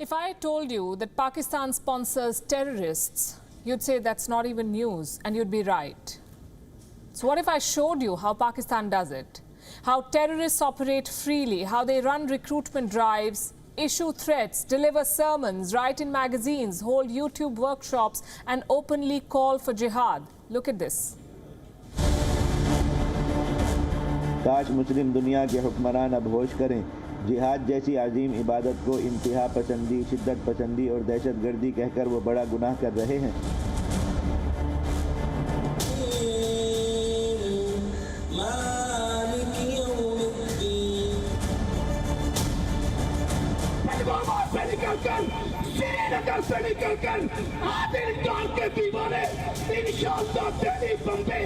If I told you that Pakistan sponsors terrorists, you'd say that's not even news, and you'd be right. So what if I showed you how Pakistan does it? How terrorists operate freely, how they run recruitment drives, issue threats, deliver sermons, write in magazines, hold YouTube workshops, and openly call for jihad. Look at this. काश मुस्लिम दुनिया के हुक्मरान अब होश करें, जिहाद जैसी अजीम इबादत को इंतहा पसंदी, शिद्दत पसंदी और दहशत गर्दी कहकर वो बड़ा गुनाह कर रहे हैं।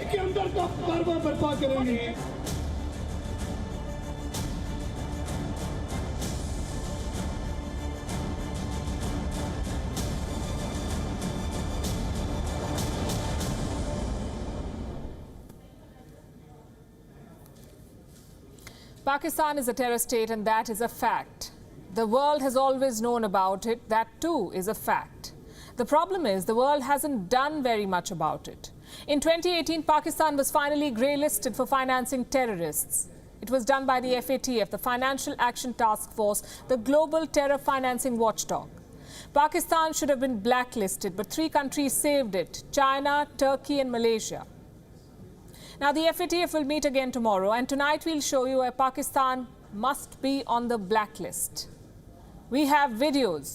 के अंदर का पर्व बर्पा करेंगे। Pakistan is a terror state, and that is a fact. The world has always known about it. That too is a fact. The problem is the world hasn't done very much about it. In 2018, Pakistan was finally grey-listed for financing terrorists. It was done by the FATF, the Financial Action Task Force, the global terror financing watchdog. Pakistan should have been blacklisted, but 3 countries saved it: China, Turkey and Malaysia. Now, the FATF will meet again tomorrow, and tonight we'll show you where Pakistan must be on the blacklist. We have videos,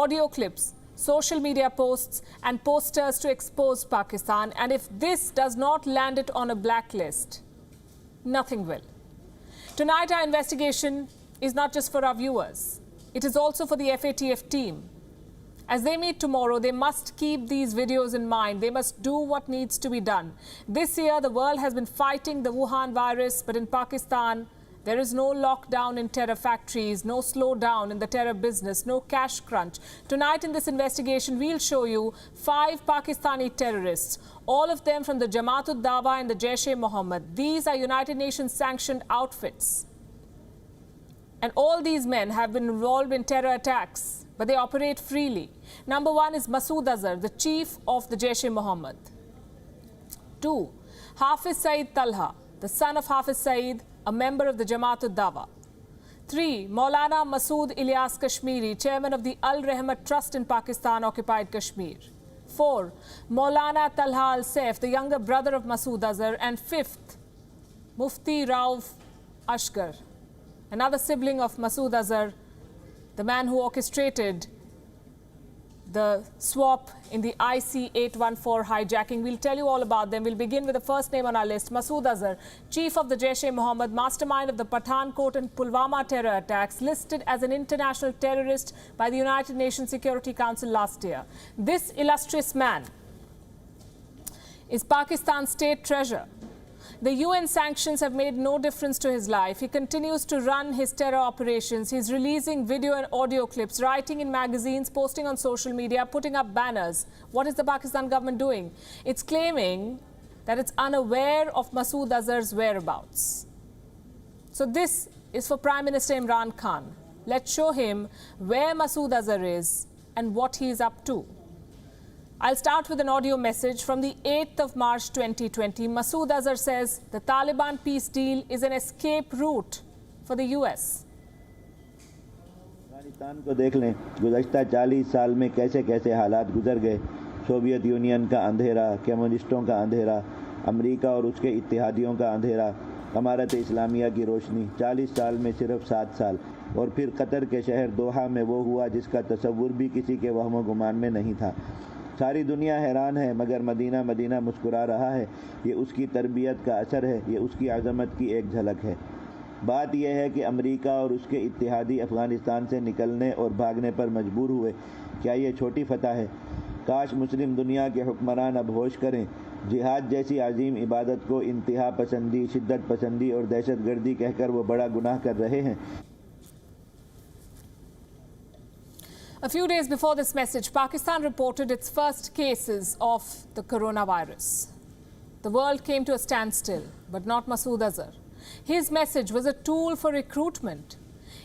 audio clips, social media posts and posters to expose Pakistan, and if this does not land it on a blacklist, nothing will. Tonight our investigation is not just for our viewers, it is also for the FATF team. As they meet tomorrow, they must keep these videos in mind. They must do what needs to be done. This year, the world has been fighting the Wuhan virus, but in Pakistan, there is no lockdown in terror factories, no slowdown in the terror business, no cash crunch. Tonight in this investigation, we'll show you 5 Pakistani terrorists, all of them from the Jamaat-ud-Dawa and the Jaish-e-Mohammed. These are United Nations sanctioned outfits. And all these men have been involved in terror attacks, but they operate freely. Number 1 is Masood Azhar, the chief of the Jaish-e-Mohammed. 2, Hafiz Saeed Talha, the son of Hafiz Saeed, a member of the Jamaat-ud-Dawa. 3, Maulana Masood Ilyas Kashmiri, chairman of the Al-Rahmat Trust in Pakistan, occupied Kashmir. 4, Maulana Talha Al-Saif, the younger brother of Masood Azhar. And 5th, Mufti Rauf Ashgar, another sibling of Masood Azhar, the man who orchestrated the swap in the IC-814 hijacking. We'll tell you all about them. We'll begin with the first name on our list, Masood Azhar, chief of the Jaish-e-Mohammed, mastermind of the Pathankot and Pulwama terror attacks, listed as an international terrorist by the United Nations Security Council last year. This illustrious man is Pakistan's state treasure. The UN sanctions have made no difference to his life. He continues to run his terror operations. He's releasing video and audio clips, writing in magazines, posting on social media, putting up banners. What is the Pakistan government doing? It's claiming that it's unaware of Masood Azhar's whereabouts. So this is for Prime Minister Imran Khan. Let's show him where Masood Azhar is and what he is up to. I'll start with an audio message from the 8th of March 2020. Masood Azhar says the Taliban peace deal is an escape route for the US. Afghanistan को देख लें, गुज़श्ता 40 साल में कैसे कैसे हालात गुजर गए। सोवियत यूनियन का अंधेरा, कम्युनिस्टों का अंधेरा, अमेरिका और उसके इत्तेहादियों का अंधेरा, अमारत इस्लामिया की रोशनी। 40 साल में सिर्फ 7 साल। और फिर कतर के शहर दोहा में वो हुआ जिसका तसव्वुर भी किसी के वहम गुमान में नहीं था। सारी दुनिया हैरान है, मगर मदीना मदीना मुस्कुरा रहा है। ये उसकी तरबियत का असर है, ये उसकी अज़मत की एक झलक है। बात यह है कि अमेरिका और उसके इत्तेहादी अफ़गानिस्तान से निकलने और भागने पर मजबूर हुए। क्या ये छोटी फतह है? काश मुस्लिम दुनिया के हुक्मरान अब होश करें, जिहाद जैसी अजीम इबादत को इंतहा पसंदी, शिद्दत पसंदी और दहशत गर्दी कहकर वो बड़ा गुनाह कर रहे हैं। A few days before this message, Pakistan reported its first cases of the coronavirus. The world came to a standstill, but not Masood Azhar. His message was a tool for recruitment.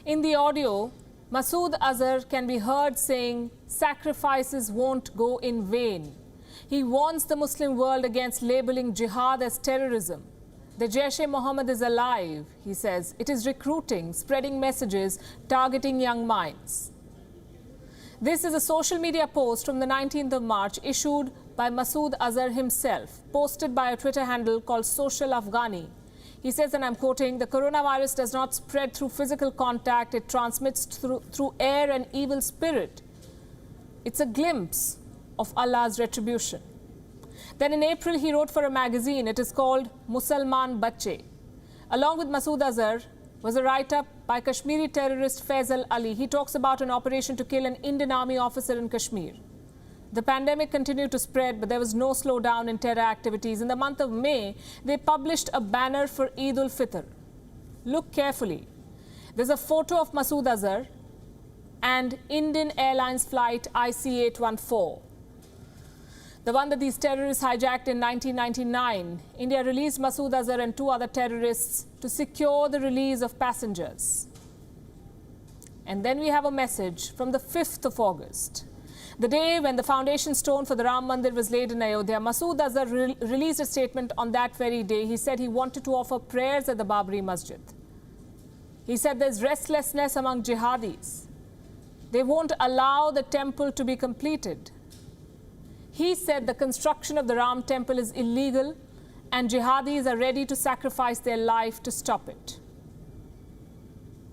In the audio, Masood Azhar can be heard saying, "Sacrifices won't go in vain." He warns the Muslim world against labeling jihad as terrorism. The Jaish-e-Mohammed is alive, he says. It is recruiting, spreading messages, targeting young minds. This is a social media post from the 19th of March issued by Masood Azhar himself, posted by a Twitter handle called Social Afghani. He says, and I'm quoting, "The coronavirus does not spread through physical contact. It transmits through air and evil spirit. It's a glimpse of Allah's retribution." Then in April, he wrote for a magazine. It is called Musalman Bacche. Along with Masood Azhar was a write-up by Kashmiri terrorist Faisal Ali. He talks about an operation to kill an Indian army officer in Kashmir. The pandemic continued to spread, but there was no slowdown in terror activities. In the month of May, they published a banner for Eid ul-Fitr. Look carefully. There's a photo of Masood Azhar and Indian Airlines flight IC-814. The one that these terrorists hijacked in 1999. India released Masood Azhar and 2 other terrorists to secure the release of passengers. And then we have a message from the 5th of August. The day when the foundation stone for the Ram Mandir was laid in Ayodhya, Masood Azhar released a statement on that very day. He said he wanted to offer prayers at the Babri Masjid. He said there's restlessness among jihadis. They won't allow the temple to be completed. He said the construction of the Ram temple is illegal and jihadis are ready to sacrifice their life to stop it.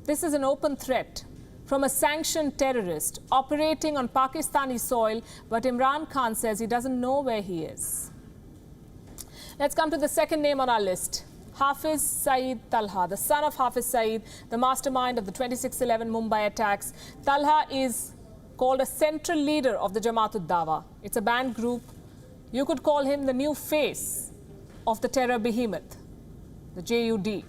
This is an open threat from a sanctioned terrorist operating on Pakistani soil, but Imran Khan says he doesn't know where he is. Let's come to the second name on our list, Hafiz Saeed Talha, the son of Hafiz Saeed, the mastermind of the 26/11 Mumbai attacks. Talha is called a central leader of the Jamaat ud-Dawa. It's a banned group. You could call him the new face of the terror behemoth, the JUD.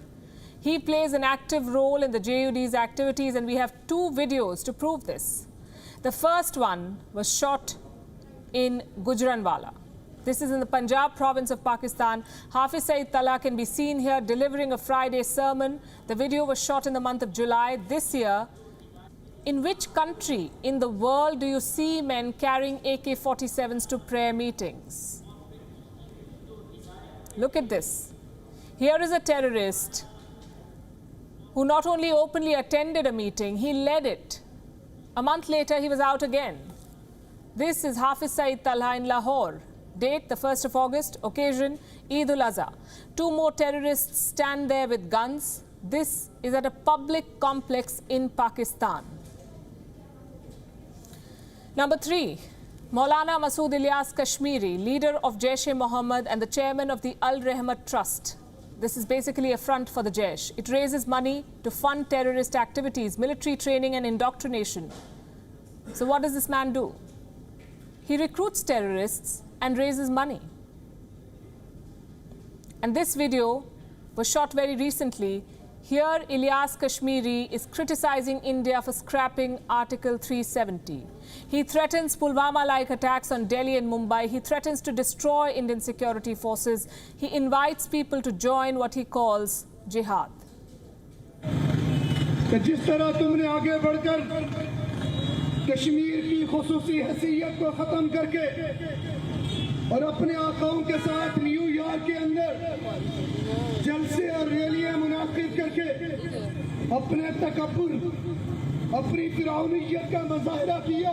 He plays an active role in the JUD's activities, and we have 2 videos to prove this. The first one was shot in Gujranwala. This is in the Punjab province of Pakistan. Hafiz Saeed Talha can be seen here delivering a Friday sermon. The video was shot in the month of July this year. In which country in the world do you see men carrying AK-47s to prayer meetings? Look at this. Here is a terrorist who not only openly attended a meeting, he led it. A month later, he was out again. This is Hafiz Saeed Talha in Lahore. Date, the 1st of August. Occasion, Eid ul-Azha. 2 more terrorists stand there with guns. This is at a public complex in Pakistan. Number 3, Maulana Masood Ilyas Kashmiri, leader of Jaish-e-Mohammed and the chairman of the Al-Rahmat Trust. This is basically a front for the Jaish. It raises money to fund terrorist activities, military training and indoctrination. So what does this man do? He recruits terrorists and raises money. And this video was shot very recently. Here, Ilyas Kashmiri is criticizing India for scrapping Article 370. He threatens Pulwama-like attacks on Delhi and Mumbai. He threatens to destroy Indian security forces. He invites people to join what he calls jihad. जिस तरह तुमने आगे बढ़कर कश्मीर की खुसूसी हैसियत को खत्म करके और अपने आकाओं के साथ न्यूयॉर्क के अंदर जलसे और रैलियां मुनाकिद करके अपने तकब्बुर, अपनी फिरौनियत का मुजाहिरा किया।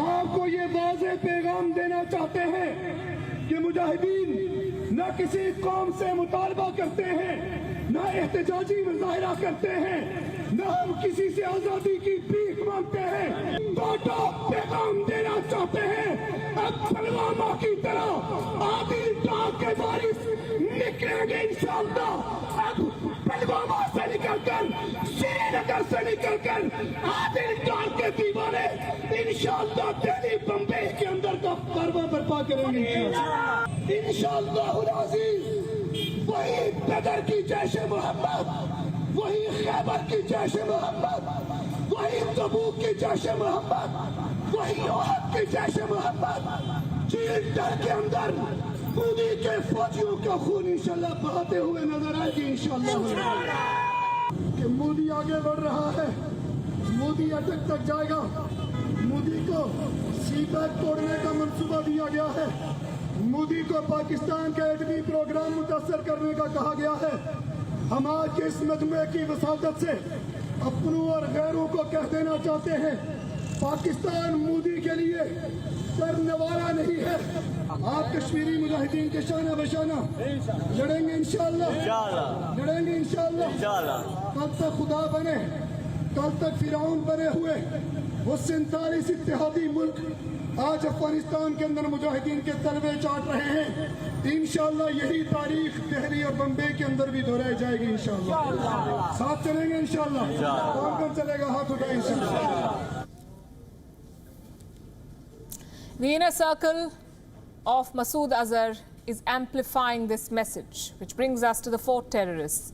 आपको ये वाज़ेह पैगाम देना चाहते हैं कि मुजाहिदीन न किसी कौम से मुतालबा करते हैं, न एहतजाजी मुजाहिरा करते हैं, न हम किसी से आज़ादी की भीख मांगते हैं। तो पैगाम देना चाहते हैं, अब पुलवामा की तरह आदिल डाक के बारिश निकलेंगे इंशाअल्लाह। अब पुलवामा से निकलकर, श्रीनगर से निकलकर आदिल डाक के दीवाने इंशाअल्लाह दिल्ली बम्बई के अंदर का कारवा बर्पा करेंगे इंशाअल्लाह। वही बदर की जैश मोहम्मद, वही खैबर की जैश मोहम्मद, वही तबूक की जैश मोहम्मद, वही ओहद की जैश मोहम्मद चीन के अंदर मोदी के फौजियों का खून इंशाल्लाह बहाते हुए नजर आएगी इंशाल्लाह। कि मोदी आगे बढ़ रहा है, मोदी अटक तक जाएगा। मोदी को सीपैक तोड़ने का मंसूबा दिया गया है। मोदी को पाकिस्तान का एटमी प्रोग्राम मुतासर करने का कहा गया है। हम आज के इस मजमे की वसादत से अपनों और गैरों को कह देना चाहते हैं, पाकिस्तान मोदी के लिए डरने वाला नहीं है। आप कश्मीरी मुजाहिदीन के शाना बशाना लड़ेंगे इंशाअल्लाह, लड़ेंगे इंशाअल्लाह। कल तक खुदा बने, कल तक फिरौन बने हुए वो 47 इत्तेहादी मुल्क आज अफगानिस्तान के अंदर मुजाहिदीन के तलबे चाट रहे हैं। इंशाअल्लाह यही तारीख दिल्ली और बम्बई के अंदर भी दोहराई जाएगी इंशाअल्लाह। साथ चलेंगे इंशाअल्लाह, कौन चलेगा हाथ उठाए इंशाअल्लाह। The inner circle of Masood Azhar is amplifying this message, which brings us to the fourth terrorist,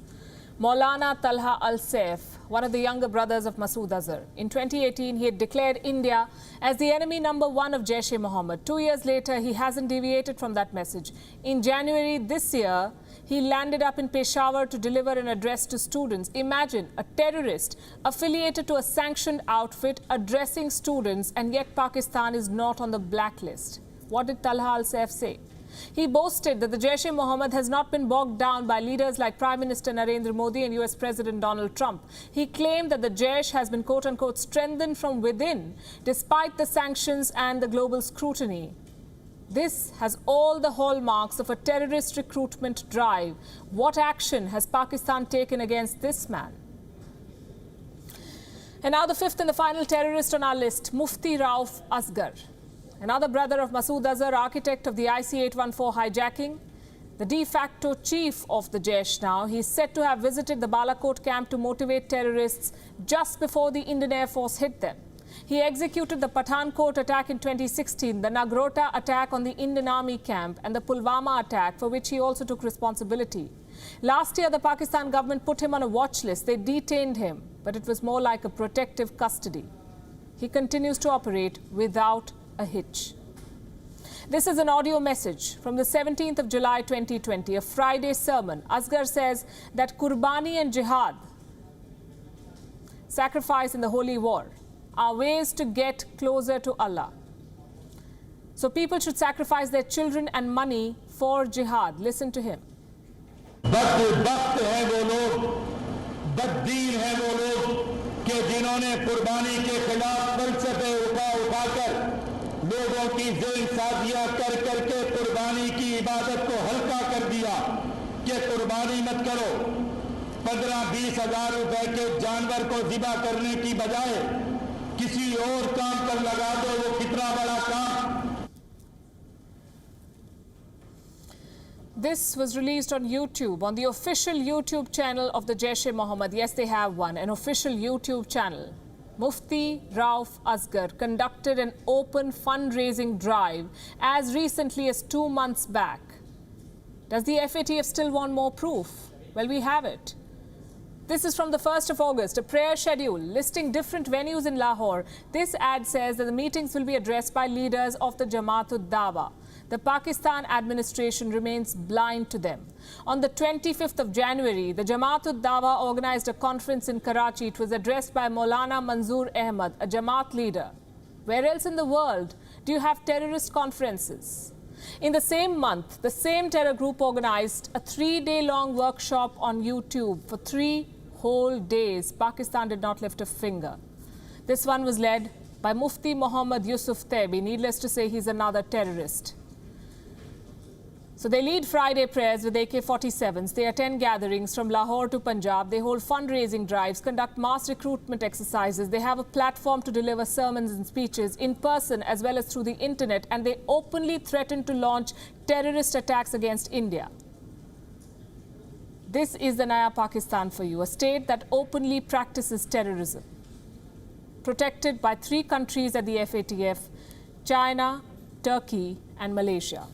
Maulana Talha al-Saif, one of the younger brothers of Masood Azhar. In 2018, he had declared India as the enemy number one of Jaish Mohammed. 2 years later, he hasn't deviated from that message. In January this year, he landed up in Peshawar to deliver an address to students. Imagine a terrorist affiliated to a sanctioned outfit addressing students, and yet Pakistan is not on the blacklist. What did Talha al-Saif say? He boasted that the Jaish-e-Mohammed has not been bogged down by leaders like Prime Minister Narendra Modi and US President Donald Trump. He claimed that the Jaish has been quote-unquote strengthened from within despite the sanctions and the global scrutiny. This has all the hallmarks of a terrorist recruitment drive. What action has Pakistan taken against this man? And now the fifth and the final terrorist on our list, Mufti Rauf Asghar. Another brother of Masood Azhar, architect of the IC-814 hijacking, the de facto chief of the Jaish now. He's said to have visited the Balakot camp to motivate terrorists just before the Indian Air Force hit them. He executed the Pathankot attack in 2016, the Nagrota attack on the Indian Army camp, and the Pulwama attack, for which he also took responsibility. Last year, the Pakistan government put him on a watch list. They detained him, but it was more like a protective custody. He continues to operate without a hitch. This is an audio message from the 17th of July 2020, a Friday sermon. Asghar says that Qurbani and Jihad, sacrifice in the holy war, are ways to get closer to Allah. So people should sacrifice their children and money for jihad. Listen to him. बदबख्त हैं वो लोग, बददीन हैं वो लोग कि जिन्होंने कुर्बानी के खिलाफ फलसफे उठाकर लोगों की ज़ेन साजियां कर करके कुर्बानी की इबादत को हल्का कर दिया कि कुर्बानी मत करो। 15-20 हज़ार रुपए के जानवर को ज़िबा करने की बजाय किसी और काम पर लगा दो, वो कितना बड़ा काम। This was released on YouTube, on the official YouTube channel of the Jaish-e-Mohammed. Yes, they have one, an official YouTube channel. Mufti Rauf Asghar conducted an open fundraising drive as recently as 2 months back. Does the FATF still want more proof? Well, we have it. This is from the 1st of August, a prayer schedule listing different venues in Lahore. This ad says that the meetings will be addressed by leaders of the Jamaat-ud-Dawa. The Pakistan administration remains blind to them. On the 25th of January, the Jamaat-ud-Dawa organized a conference in Karachi. It was addressed by Maulana Manzoor Ahmad, a Jamaat leader. Where else in the world do you have terrorist conferences? In the same month, the same terror group organized a 3-day-long workshop on YouTube for 3 whole days. Pakistan did not lift a finger. This one was led by Mufti Muhammad Yusuf Taibi. Needless to say, he's another terrorist. So they lead Friday prayers with AK-47s. They attend gatherings from Lahore to Punjab. They hold fundraising drives, conduct mass recruitment exercises. They have a platform to deliver sermons and speeches in person as well as through the internet. And they openly threaten to launch terrorist attacks against India. This is the Naya Pakistan for you, a state that openly practices terrorism. Protected by 3 countries at the FATF, China, Turkey and Malaysia.